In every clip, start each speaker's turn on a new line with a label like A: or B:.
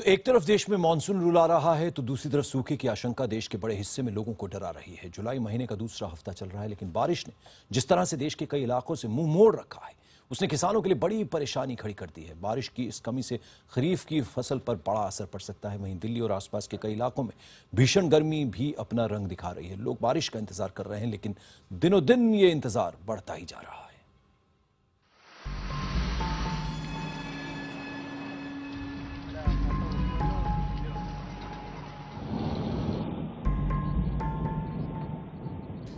A: तो एक तरफ देश में मानसून रुला रहा है तो दूसरी तरफ सूखे की आशंका देश के बड़े हिस्से में लोगों को डरा रही है। जुलाई महीने का दूसरा हफ्ता चल रहा है, लेकिन बारिश ने जिस तरह से देश के कई इलाकों से मुंह मोड़ रखा है, उसने किसानों के लिए बड़ी परेशानी खड़ी कर दी है। बारिश की इस कमी से खरीफ की फसल पर बड़ा असर पड़ सकता है। वहीं दिल्ली और आसपास के कई इलाकों में भीषण गर्मी भी अपना रंग दिखा रही है। लोग बारिश का इंतजार कर रहे हैं, लेकिन दिनों दिन ये इंतजार बढ़ता ही जा रहा है।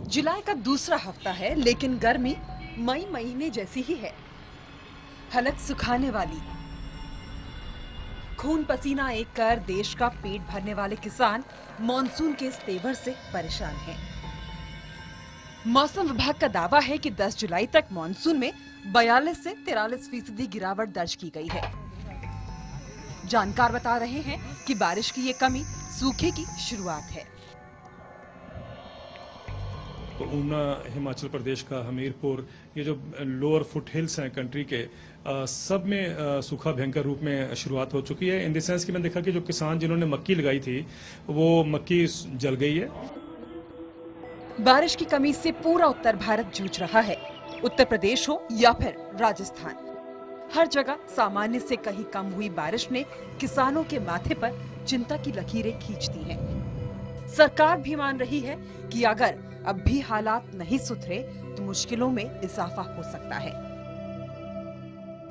B: जुलाई का दूसरा हफ्ता है, लेकिन गर्मी मई महीने जैसी ही है। हलक सुखाने वाली। खून पसीना एक कर देश का पेट भरने वाले किसान मॉनसून के इस तेवर से परेशान हैं। मौसम विभाग का दावा है कि 10 जुलाई तक मॉनसून में 42 से 43% गिरावट दर्ज की गई है। जानकार बता रहे हैं कि बारिश की ये कमी सूखे की शुरुआत है।
C: तो ऊना, हिमाचल प्रदेश का हमीरपुर, ये जो लोअर फुट हिल्स हैं कंट्री के, सब में सूखा भयंकर रूप में शुरुआत हो चुकी है। इन द सेंस कि मैंने देखा कि जो किसान जिन्होंने मक्की लगाई थी वो मक्की जल गई है।
B: बारिश की कमी से पूरा उत्तर भारत जूझ रहा है। उत्तर प्रदेश हो या फिर राजस्थान, हर जगह सामान्य से कहीं कम हुई बारिश ने किसानों के माथे पर चिंता की लकीरें खींच दी हैं। सरकार भी मान रही है कि अगर अब भी हालात नहीं सुधरे तो मुश्किलों में इजाफा हो सकता है।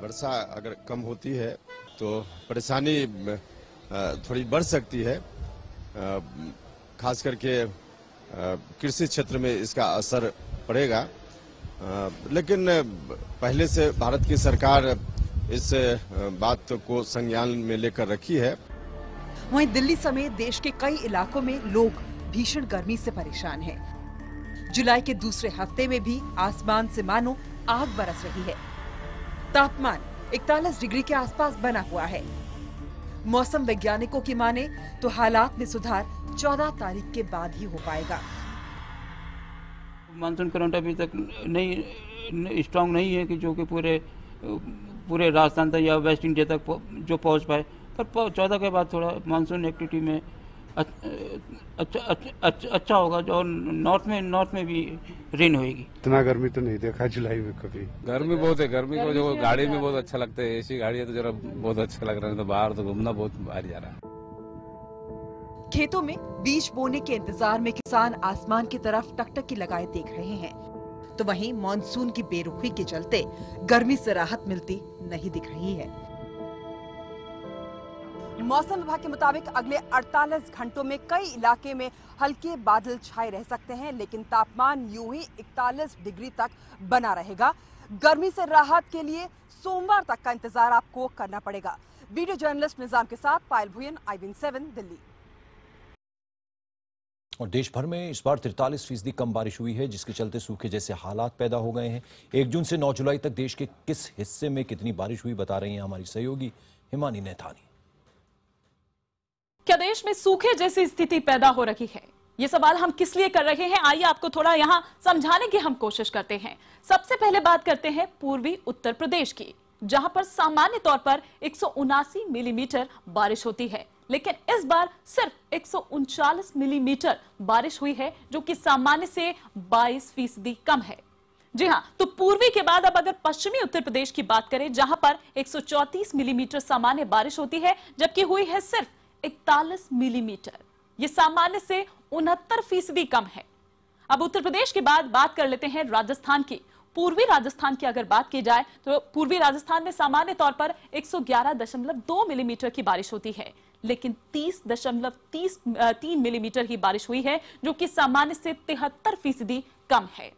D: वर्षा अगर कम होती है तो परेशानी थोड़ी बढ़ सकती है, खास करके कृषि क्षेत्र में इसका असर पड़ेगा। लेकिन पहले से भारत की सरकार इस बात को संज्ञान में लेकर रखी है।
B: वहीं दिल्ली समेत देश के कई इलाकों में लोग भीषण गर्मी से परेशान हैं। जुलाई के दूसरे हफ्ते में भी आसमान से मानो आग बरस रही है। तापमान 41 डिग्री के आसपास बना हुआ है। मौसम वैज्ञानिकों की माने तो हालात में सुधार 14 तारीख के बाद ही हो पाएगा।
E: मानसून करंट अभी तक नहीं स्ट्रांग नहीं है कि जो कि पूरे राजस्थान तक या वेस्ट इंडिया तक जो पहुंच पाए, पर 14 के बाद थोड़ा मानसून एक्टिविटी में अच्छा होगा। जो नॉर्थ में भी रेन होएगी।
F: इतना गर्मी तो नहीं देखा जुलाई में कभी।
G: गर्मी बहुत है। गर्मी को जो गाड़ी में बहुत अच्छा लगता है, एसी गाड़ी है तो जरा बहुत अच्छा लग रहा है। तो बाहर तो घूमना बहुत भारी जा रहा है।
B: खेतों में बीज बोने के इंतजार में किसान आसमान की तरफ टकटकी लगाए देख रहे हैं, तो वहीं मॉनसून की बेरुखी के चलते गर्मी से राहत मिलती नहीं दिख रही है। मौसम विभाग के मुताबिक अगले 48 घंटों में कई इलाके में हल्के बादल छाए रह सकते हैं, लेकिन तापमान यूं ही 41 डिग्री तक बना रहेगा। गर्मी से राहत के लिए सोमवार तक का इंतजार आपको करना पड़ेगा। वीडियो जर्नलिस्ट निजाम के साथ पायल भुयन, IVN7 दिल्ली।
A: और देश भर में इस बार 43% कम बारिश हुई है, जिसके चलते सूखे जैसे हालात पैदा हो गए हैं। 1 जून से 9 जुलाई तक देश के किस हिस्से में कितनी बारिश हुई बता रही हैं हमारी सहयोगी हिमानी नैथानी।
H: क्या देश में सूखे जैसी स्थिति पैदा हो रही है? ये सवाल हम किस लिए कर रहे हैं, आइए आपको थोड़ा यहां समझाने की हम कोशिश करते हैं। सबसे पहले बात करते हैं पूर्वी उत्तर प्रदेश की, जहां पर सामान्य तौर पर 179 मिलीमीटर बारिश होती है, लेकिन इस बार सिर्फ 139 मिलीमीटर बारिश हुई है, जो कि सामान्य से 22% कम है। जी हां, तो पूर्वी के बाद अब अगर पश्चिमी उत्तर प्रदेश की बात करें, जहां पर 134 मिलीमीटर सामान्य बारिश होती है, जबकि हुई है सिर्फ 41 मिलीमीटर। यह सामान्य से 69% कम है। अब उत्तर प्रदेश के बाद बात कर लेते हैं राजस्थान की। पूर्वी राजस्थान की अगर बात की जाए तो पूर्वी राजस्थान में सामान्य तौर पर 111.2 मिलीमीटर की बारिश होती है, लेकिन 30.3 मिलीमीटर ही बारिश हुई है, जो कि सामान्य से 73% कम है।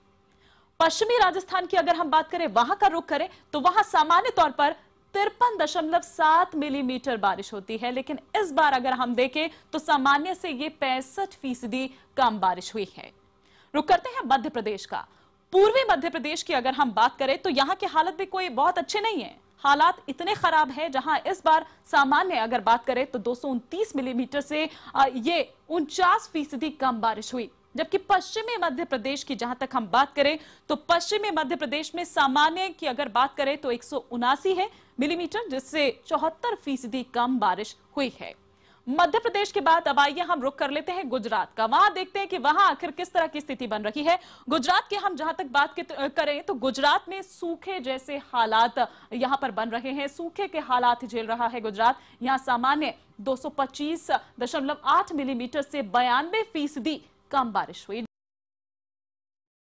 H: पश्चिमी राजस्थान की अगर हम बात करें, वहां का रुख करें, तो वहां सामान्य तौर पर 53.7 मिलीमीटर बारिश होती है, लेकिन इस बार अगर हम देखें तो सामान्य से ये 65% कम बारिश हुई है। रुक करते हैं मध्य प्रदेश का। पूर्वी मध्य प्रदेश की अगर हम बात करें तो यहां के हालत भी कोई बहुत अच्छे नहीं है। हालात इतने खराब हैं, जहां इस बार सामान्य अगर बात करें तो 229 मिलीमीटर से ये 49% कम बारिश हुई। जबकि पश्चिमी मध्य प्रदेश की जहां तक हम बात करें तो पश्चिमी मध्य प्रदेश में सामान्य की अगर बात करें तो 179 है, मिलीमीटर, जिससे 74% कम बारिश हुई है। मध्य प्रदेश के बाद अब आइए हम रुक कर लेते हैं गुजरात का। वहां देखते हैं कि वहां आखिर किस तरह की स्थिति बन रही है। गुजरात के हम जहां तक बात करें तो गुजरात में सूखे जैसे हालात यहां पर बन रहे हैं। सूखे के हालात झेल रहा है गुजरात। यहां सामान्य 225.8 मिलीमीटर से 92% कम बारिश हुई।